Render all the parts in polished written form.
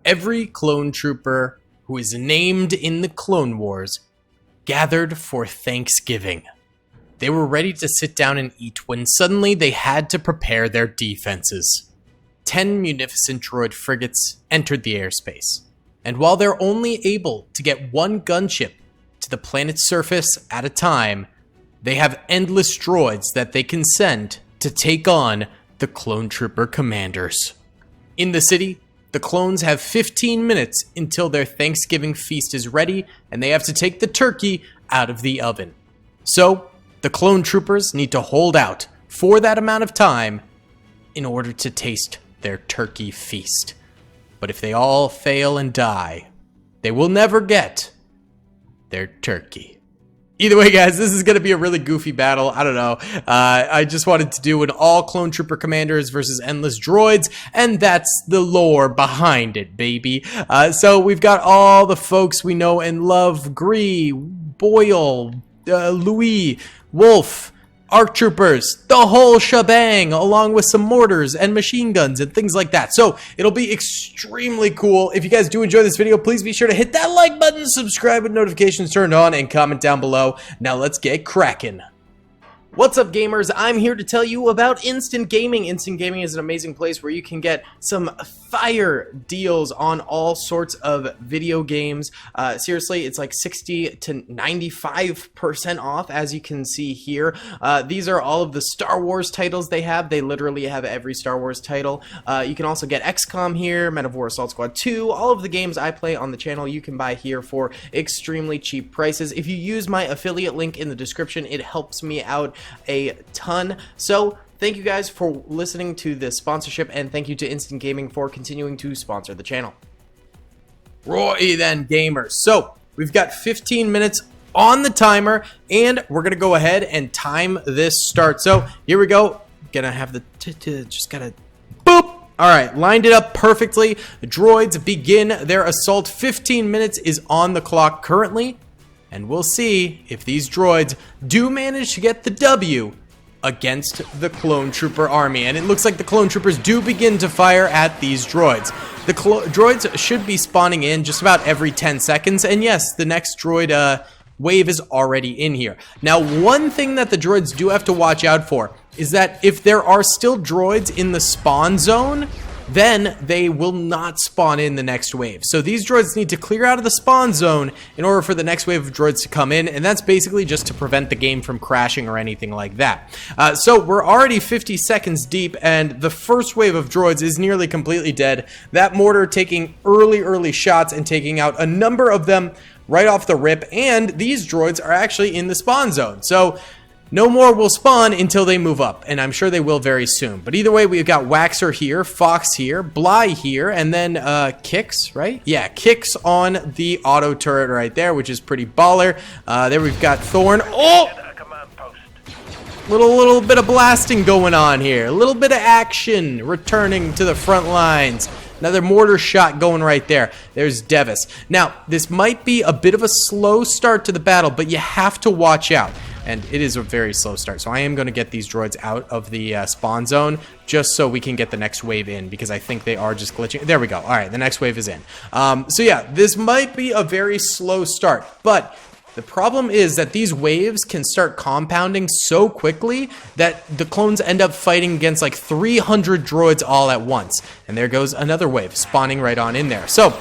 every clone trooper who is named in the Clone Wars gathered for Thanksgiving. They were ready to sit down and eat when suddenly they had to prepare their defenses. 10 munificent droid frigates entered the airspace, and while they're only able to get one gunship to the planet's surface at a time, they have endless droids that they can send to take on the clone trooper commanders. In the city, the clones have 15 minutes until their Thanksgiving feast is ready, and they have to take the turkey out of the oven. So, the clone troopers need to hold out for that amount of time in order to taste their turkey feast. But if they all fail and die, they will never get their turkey. Either way, guys, this is going to be a really goofy battle. I don't know. I just wanted to do an all clone trooper commanders versus endless droids, and that's the lore behind it, baby. So we've got all the folks we know and love: Gree, Boyle, Louis, Wolf, ARC troopers, the whole shebang, along with some mortars and machine guns and things like that. So it'll be extremely cool. If you guys do enjoy this video, please be sure to hit that like button, subscribe with notifications turned on, and comment down below. Now let's get cracking. What's up, gamers? I'm here to tell you about Instant Gaming. Instant Gaming is an amazing place where you can get some fire deals on all sorts of video games. Seriously, it's like 60 to 95% off, as you can see here. These are all of the Star Wars titles they have. They literally have every Star Wars title. You can also get XCOM here, Men of War Assault Squad 2. All of the games I play on the channel you can buy here for extremely cheap prices. If you use my affiliate link in the description, it helps me out a ton. So thank you guys for listening to this sponsorship, and thank you to Instant Gaming for continuing to sponsor the channel. Roy then, gamers. So we've got 15 minutes on the timer, and we're gonna go ahead and time this start. So here we go. Gonna have the just gotta boop. All right, lined it up perfectly. The droids begin their assault. 15 minutes is on the clock currently, and we'll see if these droids do manage to get the W against the clone trooper army. And it looks like the clone troopers do begin to fire at these droids. The droids should be spawning in just about every 10 seconds. And yes, the next droid wave is already in here. Now, one thing that the droids do have to watch out for is that if there are still droids in the spawn zone, then they will not spawn in the next wave. So these droids need to clear out of the spawn zone in order for the next wave of droids to come in, and that's basically just to prevent the game from crashing or anything like that. So we're already 50 seconds deep, and the first wave of droids is nearly completely dead. That mortar taking early shots and taking out a number of them right off the rip, and these droids are actually in the spawn zone. So no more will spawn until they move up, and I'm sure they will very soon. But either way, we've got Waxer here, Fox here, Bly here, and then Kix, right? Yeah, Kix on the auto turret right there, which is pretty baller. There we've got Thorn. Oh! Little bit of blasting going on here. A little bit of action returning to the front lines. Another mortar shot going right there. There's Devis. Now, this might be a bit of a slow start to the battle, but you have to watch out. And it is a very slow start. So I am going to get these droids out of the spawn zone just so we can get the next wave in, because I think they are just glitching. There we go. All right, the next wave is in. So yeah, this might be a very slow start, but the problem is that these waves can start compounding so quickly that the clones end up fighting against like 300 droids all at once. And there goes another wave spawning right on in there. So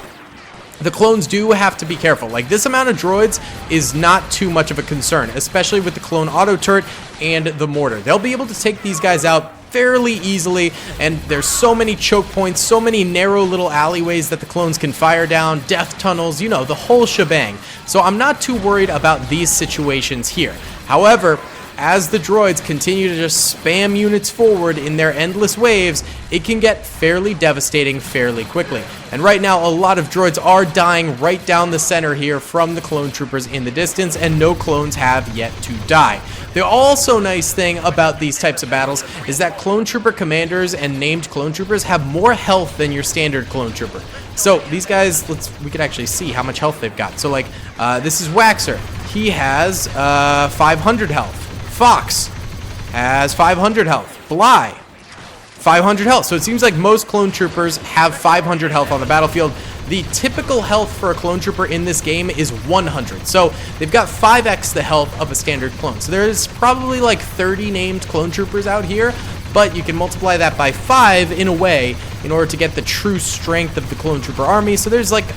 the clones do have to be careful. Like, this amount of droids is not too much of a concern, especially with the clone auto turret and the mortar. They'll be able to take these guys out fairly easily, and there's so many choke points, so many narrow little alleyways that the clones can fire down, death tunnels, you know, the whole shebang. So I'm not too worried about these situations here. However, as the droids continue to just spam units forward in their endless waves, it can get fairly devastating fairly quickly. And right now, a lot of droids are dying right down the center here from the clone troopers in the distance, and no clones have yet to die. The also nice thing about these types of battles is that clone trooper commanders and named clone troopers have more health than your standard clone trooper. So these guys, we could actually see how much health they've got. So like, this is Waxer. He has 500 health. Fox has 500 health. Bly, 500 health. So it seems like most clone troopers have 500 health on the battlefield. The typical health for a clone trooper in this game is 100. So they've got 5x the health of a standard clone. So there's probably like 30 named clone troopers out here, but you can multiply that by 5 in a way in order to get the true strength of the clone trooper army. So there's like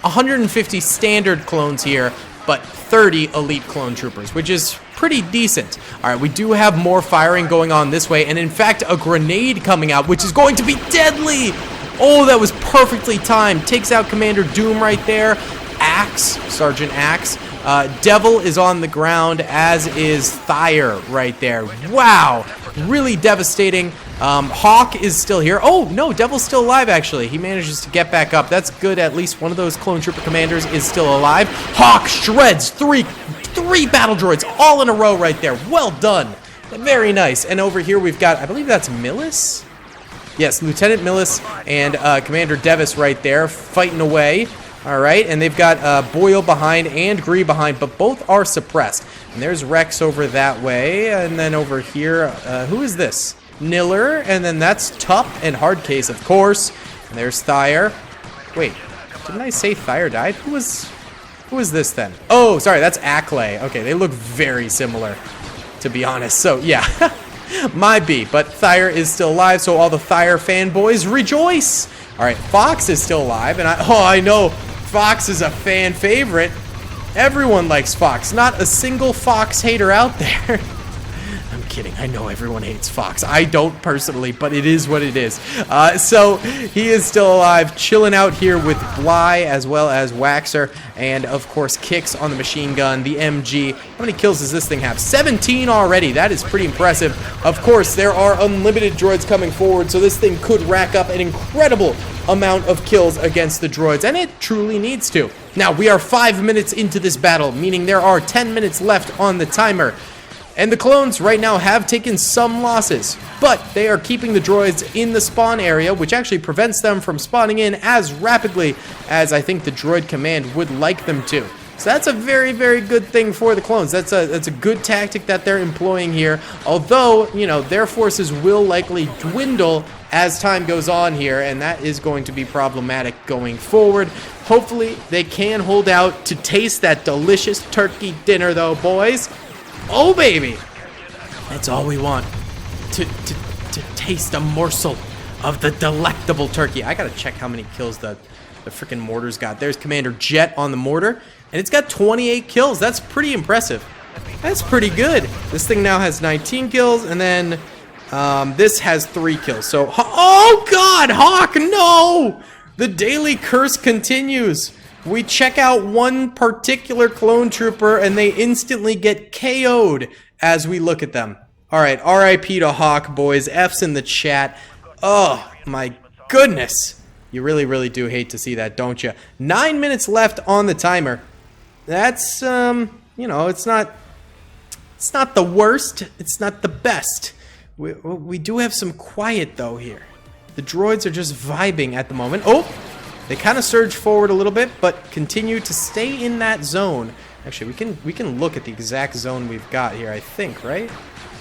150 standard clones here, but 30 elite clone troopers, which is pretty decent. All right, we do have more firing going on this way, and in fact, a grenade coming out, which is going to be deadly. Oh, that was perfectly timed. Takes out Commander Doom right there. Axe, Sergeant Axe. Devil is on the ground, as is Thyre right there. Wow, really devastating. Hawk is still here. Oh, no, Devil's still alive, actually. He manages to get back up. That's good. At least one of those clone trooper commanders is still alive. Hawk shreds three battle droids all in a row right there. Well done. Very nice. And over here we've got, I believe that's Millis? Yes, Lieutenant Millis and Commander Devis right there fighting away. All right, and they've got Boyle behind and Gree behind, but both are suppressed. And there's Rex over that way, and then over here, who is this? Niller, and then that's Tup and Hardcase, of course. And there's Thyre. Wait, didn't I say Thyre died? Who was this then? Oh, sorry, that's Acklay. Okay, they look very similar, to be honest. So, yeah, might be, but Thyre is still alive, so all the Thyre fanboys rejoice. All right, Fox is still alive, and I know Fox is a fan favorite. Everyone likes Fox. Not a single Fox hater out there. I'm kidding. I know everyone hates Fox. I don't personally, but it is what it is. So he is still alive, chilling out here with Bly as well as Waxer, and of course Kix on the machine gun, the MG. How many kills does this thing have? 17 already. That is pretty impressive. Of course, there are unlimited droids coming forward, so this thing could rack up an incredible amount of kills against the droids, and it truly needs to. Now, we are 5 minutes into this battle, meaning there are 10 minutes left on the timer. And the clones right now have taken some losses, but they are keeping the droids in the spawn area, which actually prevents them from spawning in as rapidly as I think the droid command would like them to. So that's a very, very good thing for the clones. That's a good tactic that they're employing here, although, you know, their forces will likely dwindle as time goes on here, and that is going to be problematic going forward. Hopefully, they can hold out to taste that delicious turkey dinner, though, boys. Oh, baby. That's all we want. To taste a morsel of the delectable turkey. I gotta check how many kills the freaking mortar's got. There's Commander Jet on the mortar, and it's got 28 kills. That's pretty impressive. That's pretty good. This thing now has 19 kills, and then this has 3 kills. So, oh God, Hawk, no! The daily curse continues. We check out one particular clone trooper, and they instantly get KO'd as we look at them. All right, RIP to Hawk, boys. F's in the chat. Oh, my goodness. You really, really do hate to see that, don't you? 9 minutes left on the timer. That's, you know, it's not the worst. It's not the best. We do have some quiet, though, here. The droids are just vibing at the moment. Oh, they kind of surge forward a little bit, but continue to stay in that zone. Actually, we can look at the exact zone we've got here, I think, right?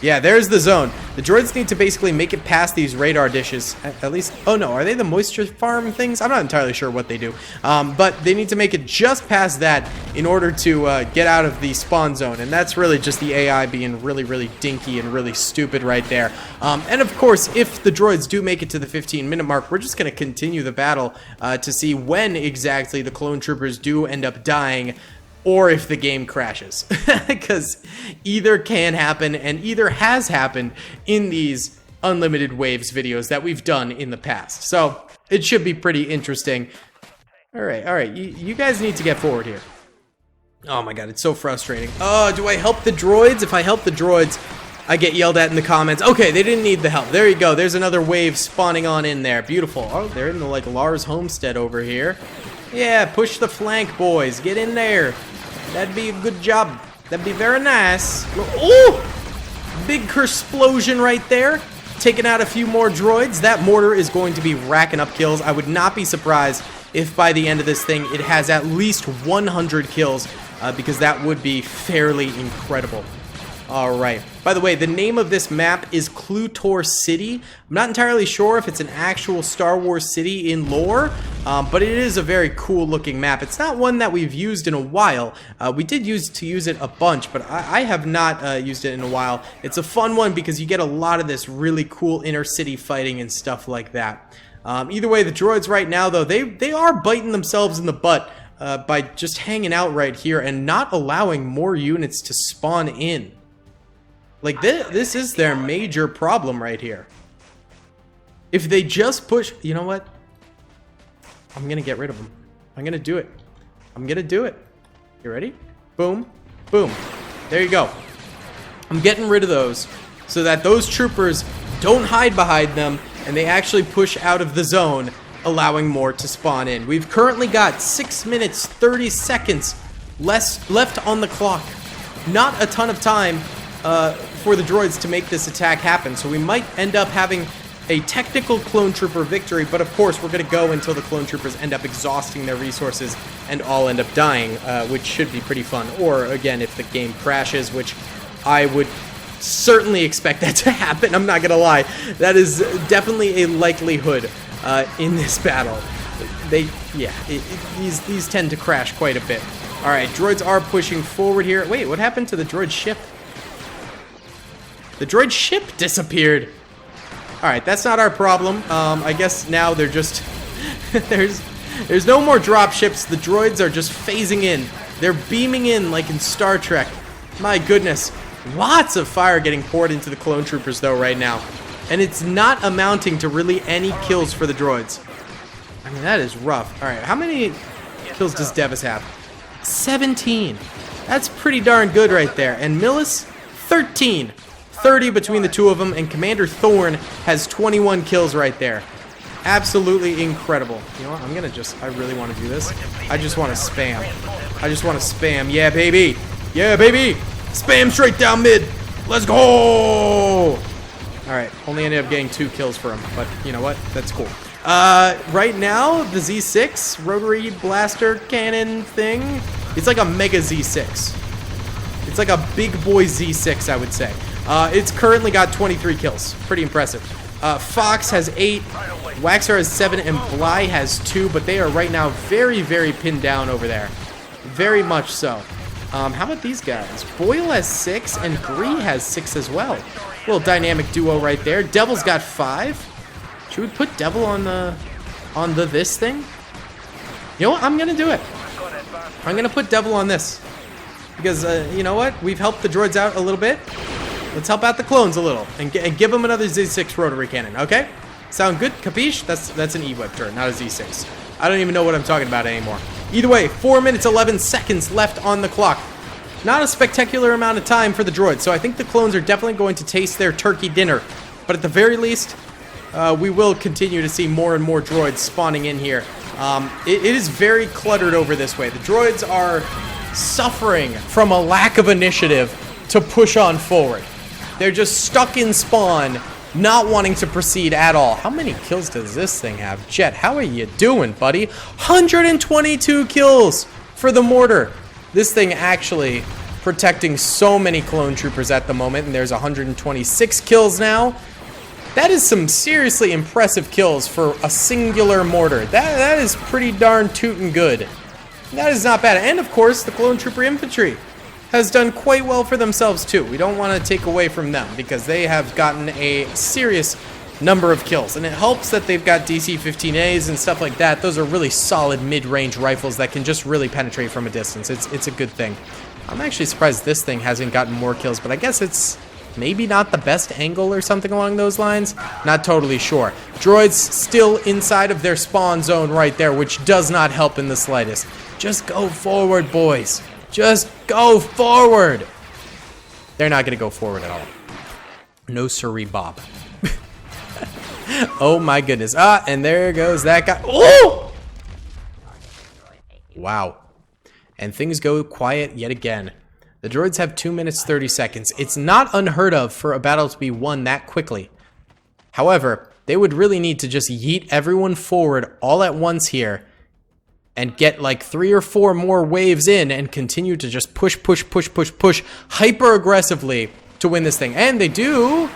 Yeah, there's the zone. The droids need to basically make it past these radar dishes. At least, oh no, are they the moisture farm things? I'm not entirely sure what they do. But they need to make it just past that in order to get out of the spawn zone. And that's really just the AI being really, really dinky and really stupid right there. And of course, if the droids do make it to the 15-minute mark, we're just going to continue the battle to see when exactly the clone troopers do end up dying, or if the game crashes, because either can happen and either has happened in these Unlimited Waves videos that we've done in the past. So it should be pretty interesting. All right, you guys need to get forward here. Oh my God, it's so frustrating. Oh, do I help the droids? If I help the droids, I get yelled at in the comments. Okay, they didn't need the help. There you go. There's another wave spawning on in there. Beautiful. Oh, they're in the, like, Lars Homestead over here. Yeah, push the flank, boys. Get in there. That'd be a good job. That'd be very nice. Oh! Big kersplosion right there. Taking out a few more droids. That mortar is going to be racking up kills. I would not be surprised if by the end of this thing it has at least 100 kills, because that would be fairly incredible. Alright. By the way, the name of this map is Clutor City. I'm not entirely sure if it's an actual Star Wars city in lore, but it is a very cool looking map. It's not one that we've used in a while. We did use it a bunch, but I have not used it in a while. It's a fun one because you get a lot of this really cool inner city fighting and stuff like that. Either way, the droids right now, though, they are biting themselves in the butt by just hanging out right here and not allowing more units to spawn in. Like, this is their major problem right here. If they just push... You know what? I'm gonna get rid of them. I'm gonna do it. I'm gonna do it. You ready? Boom. Boom. There you go. I'm getting rid of those so that those troopers don't hide behind them and they actually push out of the zone, allowing more to spawn in. We've currently got 6 minutes, 30 seconds left on the clock. Not a ton of time for the droids to make this attack happen, so we might end up having a technical clone trooper victory, but of course we're going to go until the clone troopers end up exhausting their resources and all end up dying, which should be pretty fun. Or again, if the game crashes, which I would certainly expect that to happen, I'm not going to lie. That is definitely a likelihood in this battle. These tend to crash quite a bit. Alright, droids are pushing forward here. Wait, what happened to the droid ship? The droid ship disappeared. Alright, that's not our problem. I guess now they're just... there's no more drop ships. The droids are just phasing in. They're beaming in like in Star Trek. My goodness. Lots of fire getting poured into the clone troopers though right now. And it's not amounting to really any kills for the droids. I mean, that is rough. Alright, how many kills does Devis have? 17. That's pretty darn good right there. And Millis, 13. 30 between the two of them, and Commander Thorn has 21 kills right there. Absolutely incredible. You know what? I really want to do this. I just want to spam. I just want to spam. Yeah, baby. Yeah, baby. Spam straight down mid. Let's go. Alright, only ended up getting 2 kills for him, but you know what? That's cool. Right now, the Z6 rotary blaster cannon thing, it's like a mega Z6. It's like a big boy Z6, I would say. It's currently got 23 kills. Pretty impressive. Fox has 8, Waxer has 7, and Bly has 2, but they are right now very, very pinned down over there. Very much so. How about these guys? Boyle has 6, and Gree has 6 as well. Little dynamic duo right there. Devil's got 5. Should we put Devil on this thing? You know what? I'm gonna do it. I'm gonna put Devil on this. Because, you know what? We've helped the droids out a little bit. Let's help out the clones a little and give them another Z6 rotary cannon, okay? Sound good? Capiche? That's an E-Web turret, not a Z6. I don't even know what I'm talking about anymore. Either way, 4 minutes, 11 seconds left on the clock. Not a spectacular amount of time for the droids, so I think the clones are definitely going to taste their turkey dinner. But at the very least, we will continue to see more and more droids spawning in here. It is very cluttered over this way. The droids are suffering from a lack of initiative to push on forward. They're just stuck in spawn, not wanting to proceed at all. How many kills does this thing have? Jet, how are you doing, buddy? 122 kills for the mortar. This thing actually protecting so many clone troopers at the moment, and there's 126 kills now. That is some seriously impressive kills for a singular mortar. That is pretty darn tootin' good. That is not bad. And of course, the clone trooper infantry has done quite well for themselves too. We don't want to take away from them because they have gotten a serious number of kills. And it helps that they've got DC-15As and stuff like that. Those are really solid mid-range rifles that can just really penetrate from a distance. It's a good thing. I'm actually surprised this thing hasn't gotten more kills, but I guess it's maybe not the best angle or something along those lines. Not totally sure. Droids still inside of their spawn zone right there, which does not help in the slightest. Just go forward, boys. Just go forward. They're not going to go forward at all. No siree, Bob. Oh my goodness. And there goes that guy. Oh! Wow. And things go quiet yet again. The droids have 2 minutes 30 seconds. It's not unheard of for a battle to be won that quickly. However, they would really need to just yeet everyone forward all at once here and get like 3 or 4 more waves in and continue to just push hyper aggressively to win this thing. And they do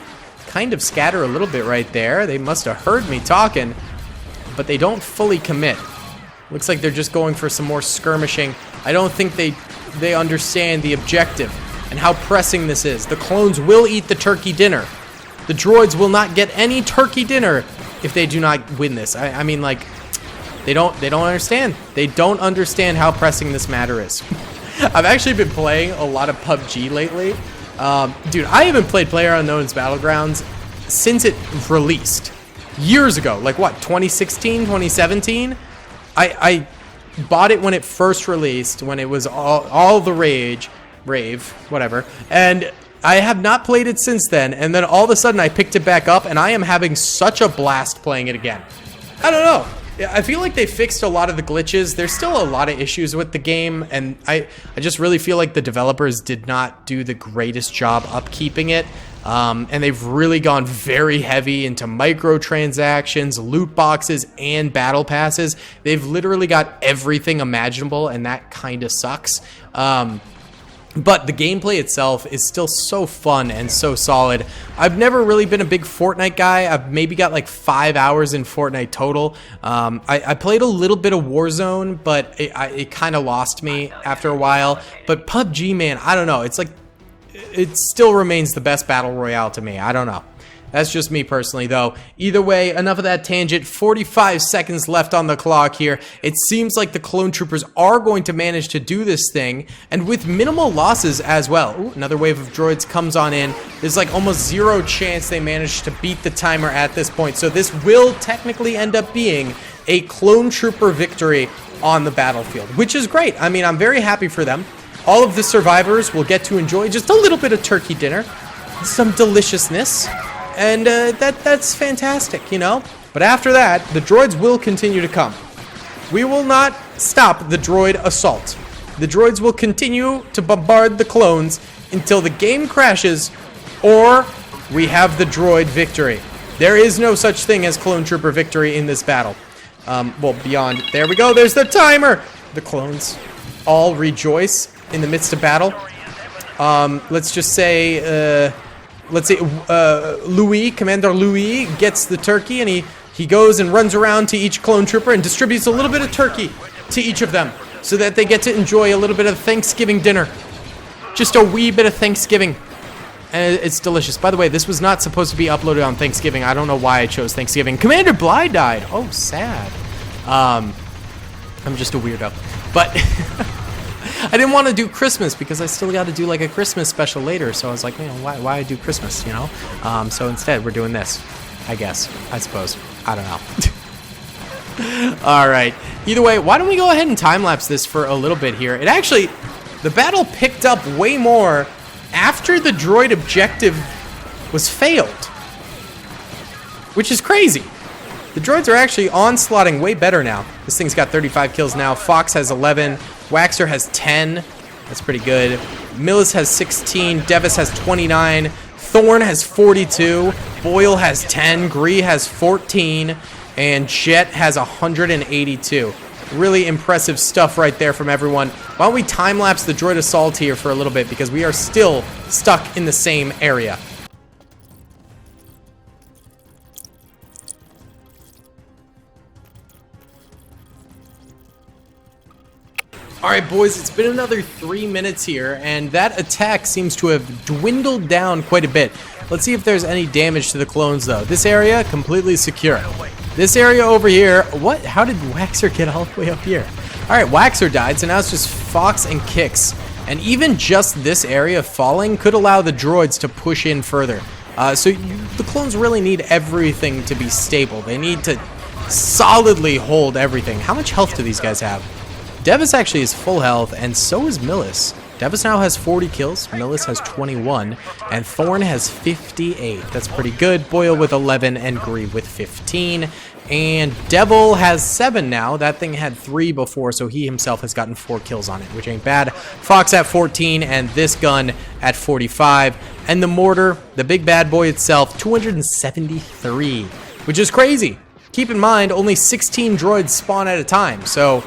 kind of scatter a little bit right there. They must have heard me talking, but they don't fully commit. Looks like they're just going for some more skirmishing. I don't think they understand the objective and how pressing this is. The clones will eat the turkey dinner. The droids will not get any turkey dinner if they do not win this. I mean, like, they don't understand. They don't understand how pressing this matter is. I've actually been playing a lot of PUBG lately. Dude, I haven't played PlayerUnknown's Battlegrounds since it released. Years ago. Like, what, 2016, 2017? I bought it when it first released, when it was all the rave, whatever. And I have not played it since then. And then all of a sudden I picked it back up, and I am having such a blast playing it again. I don't know. I feel like they fixed a lot of the glitches. There's still a lot of issues with the game, and I just really feel like the developers did not do the greatest job upkeeping it. And they've really gone very heavy into microtransactions, loot boxes, and battle passes. They've literally got everything imaginable, and that kind of sucks. But the gameplay itself is still so fun and so solid. I've never really been a big Fortnite guy. I've maybe got like 5 hours in Fortnite total. I played a little bit of Warzone, but it kind of lost me after a while. But PUBG, man, I don't know. It's like, it still remains the best battle royale to me. I don't know. That's just me personally, though. Either way, enough of that tangent. 45 seconds left on the clock here. It seems like the clone troopers are going to manage to do this thing, and with minimal losses as well. Ooh, another wave of droids comes on in. There's like almost 0 chance they manage to beat the timer at this point, so this will technically end up being a clone trooper victory on the battlefield, which is great. I mean, I'm very happy for them. All of the survivors will get to enjoy just a little bit of turkey dinner, some deliciousness. And that's fantastic, you know? But after that, the droids will continue to come. We will not stop the droid assault. The droids will continue to bombard the clones until the game crashes or we have the droid victory. There is no such thing as clone trooper victory in this battle. Well, beyond. There we go. There's the timer. The clones all rejoice in the midst of battle. Let's just say... let's say Commander Louis gets the turkey, and he goes and runs around to each clone trooper and distributes a little bit of turkey to each of them so that they get to enjoy a little bit of Thanksgiving dinner. Just a wee bit of Thanksgiving. And it's delicious. By the way, this was not supposed to be uploaded on Thanksgiving. I don't know why I chose Thanksgiving. Commander Bly died. Oh, sad. I'm just a weirdo. But... I didn't want to do Christmas because I still got to do like a Christmas special later. So I was like, you know, why do Christmas, you know? So instead, we're doing this, I guess. I suppose. I don't know. All right. Either way, why don't we go ahead and time-lapse this for a little bit here? It actually, the battle picked up way more after the droid objective was failed, which is crazy. The droids are actually onslaughting way better now. This thing's got 35 kills now. Fox has 11. Waxer has 10. That's pretty good. Millis has 16. Devis has 29. Thorn has 42. Boyle has 10. Gree has 14. And Jet has 182. Really impressive stuff right there from everyone. Why don't we time-lapse the droid assault here for a little bit, because we are still stuck in the same area. Alright boys, it's been another 3 minutes here, and that attack seems to have dwindled down quite a bit. Let's see if there's any damage to the clones though. This area, completely secure. This area over here, what? How did Waxer get all the way up here? Alright, Waxer died, so now it's just Fox and Kix. And even just this area falling could allow the droids to push in further. So the clones really need everything to be stable. They need to solidly hold everything. How much health do these guys have? Devis actually is full health, and so is Millis. Devis now has 40 kills, Millis has 21, and Thorn has 58. That's pretty good. Boyle with 11, and Gree with 15. And Devil has 7 now. That thing had 3 before, so he himself has gotten 4 kills on it, which ain't bad. Fox at 14, and this gun at 45. And the mortar, the big bad boy itself, 273, which is crazy. Keep in mind, only 16 droids spawn at a time, so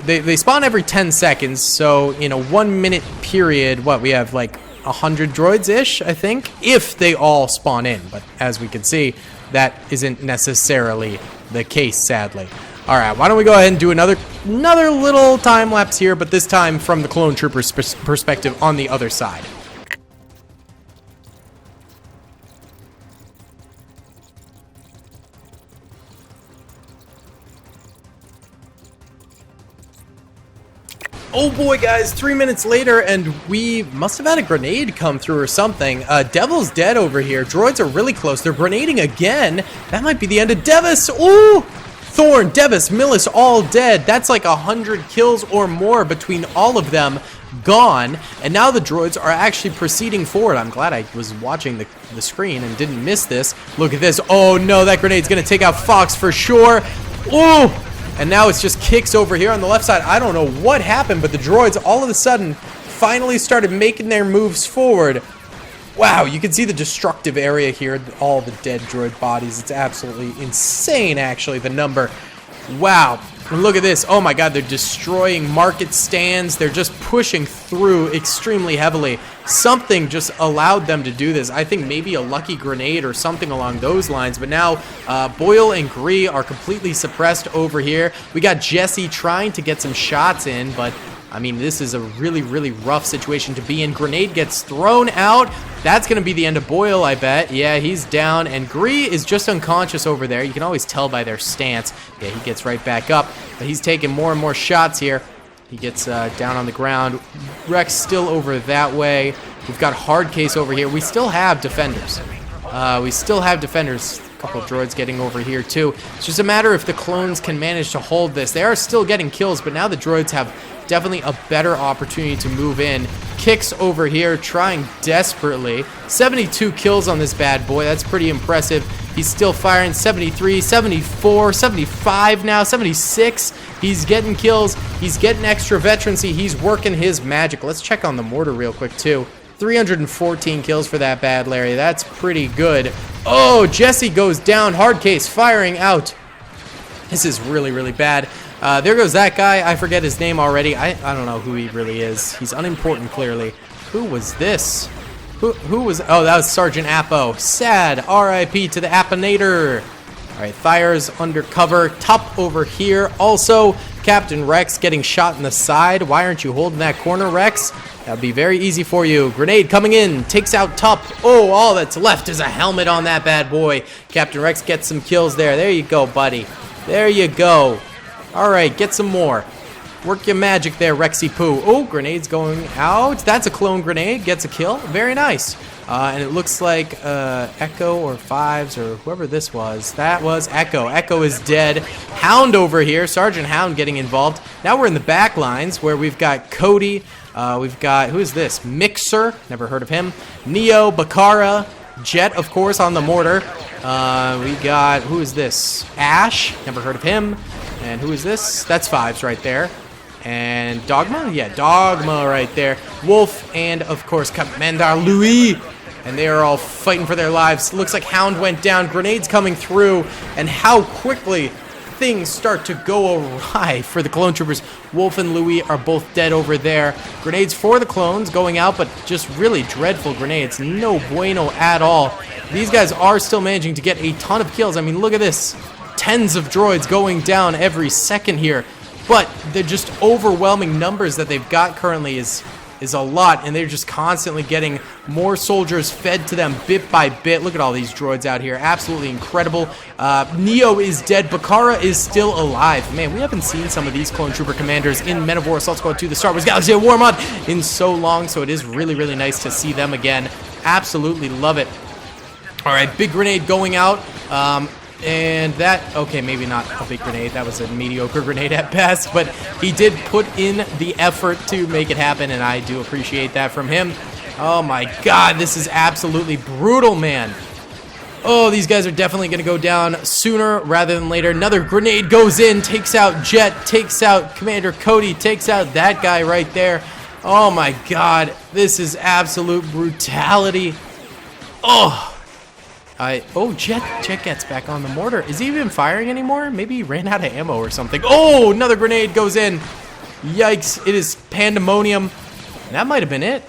They spawn every 10 seconds, so in a 1 minute period, what, we have like 100 droids-ish, I think, if they all spawn in. But as we can see, that isn't necessarily the case, sadly. All right, why don't we go ahead and do another little time lapse here, but this time from the clone trooper's perspective on the other side. Oh boy, guys, 3 minutes later, and we must have had a grenade come through or something. Devil's dead over here. Droids are really close. They're grenading again. That might be the end of Devis. Ooh! Thorn, Devis, Millis, all dead. That's like 100 kills or more between all of them gone. And now the droids are actually proceeding forward. I'm glad I was watching the screen and didn't miss this. Look at this. Oh no, that grenade's gonna take out Fox for sure. Ooh! And now it's just kicks over here on the left side. I don't know what happened, but the droids all of a sudden finally started making their moves forward. Wow, you can see the destructive area here, all the dead droid bodies. It's absolutely insane, actually, the number. Wow, and look at this. Oh my god, they're destroying market stands. They're just pushing through extremely heavily. Something just allowed them to do this. I think maybe a lucky grenade or something along those lines. But now Boyle and Gree are completely suppressed over here. We got Jesse trying to get some shots in, but I mean, this is a really, really rough situation to be in. Grenade gets thrown out. That's going to be the end of Boyle, I bet. Yeah, he's down. And Gree is just unconscious over there. You can always tell by their stance. Yeah, he gets right back up. But he's taking more and more shots here. He gets down on the ground. Rex still over that way. We've got Hardcase over here. We still have defenders. A couple droids getting over here, too. It's just a matter if the clones can manage to hold this. They are still getting kills, but now the droids have definitely a better opportunity to move in. Kicks over here, trying desperately. 72 kills on this bad boy. That's pretty impressive. He's still firing. 73, 74, 75 now, 76. He's getting kills. He's getting extra veterancy. He's working his magic. Let's check on the mortar real quick, too. 314 kills for that bad Larry. That's pretty good. Oh, Jesse goes down. Hardcase firing out. This is really, really bad. There goes that guy. I forget his name already. I don't know who he really is. He's unimportant, clearly. Who was this? Who was... Oh, that was Sergeant Appo. Sad. R.I.P. to the Appinator. All right, fires undercover. Top over here. Also, Captain Rex getting shot in the side. Why aren't you holding that corner, Rex? That'd be very easy for you. Grenade coming in. Takes out Top. Oh, all that's left is a helmet on that bad boy. Captain Rex gets some kills there. There you go, buddy. There you go. All right, get some more. Work your magic there, Rexy Poo. Oh, grenade's going out. That's a clone grenade. Gets a kill. Very nice. And it looks like Echo or Fives or whoever this was. That was Echo. Echo is dead. Hound over here. Sergeant Hound getting involved. Now we're in the back lines where we've got Cody. We've got, who is this? Mixer. Never heard of him. Neo, Bakara. Jet, of course, on the mortar. We got, who is this? Ash. Never heard of him. And who is this? That's Fives right there. And Dogma? Yeah, Dogma right there. Wolf and, of course, Commander Louis. And they are all fighting for their lives. Looks like Hound went down. Grenades coming through. And how quickly things start to go awry for the clone troopers. Wolf and Louis are both dead over there. Grenades for the clones going out, but just really dreadful grenades. No bueno at all. These guys are still managing to get a ton of kills. I mean, look at this. Tens of droids going down every second here. But they're just overwhelming numbers that they've got currently is a lot, and they're just constantly getting more soldiers fed to them bit by bit. Look at all these droids out here. Absolutely incredible. Neo is dead. Bakara is still alive. Man, we haven't seen some of these clone trooper commanders in Men of War Assault Squad 2, the Star Wars Galaxy of War mod, in so long, so it is really, really nice to see them again. Absolutely love it. All right, big grenade going out. And that, okay, maybe not a big grenade. That was a mediocre grenade at best, but he did put in the effort to make it happen, and I do appreciate that from him. Oh my god, this is absolutely brutal, man. Oh, these guys are definitely going to go down sooner rather than later. Another grenade goes in, takes out Jet, takes out Commander Cody, takes out that guy right there. Oh my god, this is absolute brutality. Oh. Jet gets back on the mortar. Is he even firing anymore? Maybe he ran out of ammo or something. Oh, another grenade goes in. Yikes, it is pandemonium. That might have been it.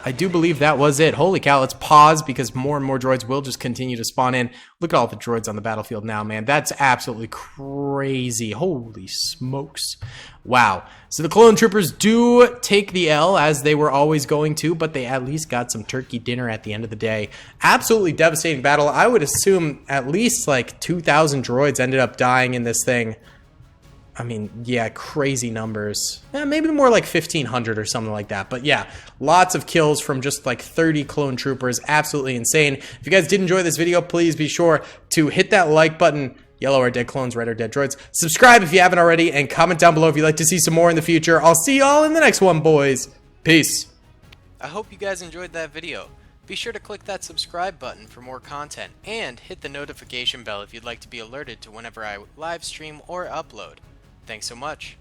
I do believe that was it. Holy cow, let's pause because more and more droids will just continue to spawn in. Look at all the droids on the battlefield now, man. That's absolutely crazy. Holy smokes. Wow. So the clone troopers do take the L as they were always going to, but they at least got some turkey dinner at the end of the day. Absolutely devastating battle. I would assume at least like 2,000 droids ended up dying in this thing. I mean, yeah, crazy numbers. Maybe more like 1,500 or something like that. But yeah, lots of kills from just like 30 clone troopers. Absolutely insane. If you guys did enjoy this video, please be sure to hit that like button. Yellow are dead clones, red are dead droids. Subscribe if you haven't already, and comment down below if you'd like to see some more in the future. I'll see y'all in the next one, boys. Peace. I hope you guys enjoyed that video. Be sure to click that subscribe button for more content, and hit the notification bell if you'd like to be alerted to whenever I live stream or upload. Thanks so much.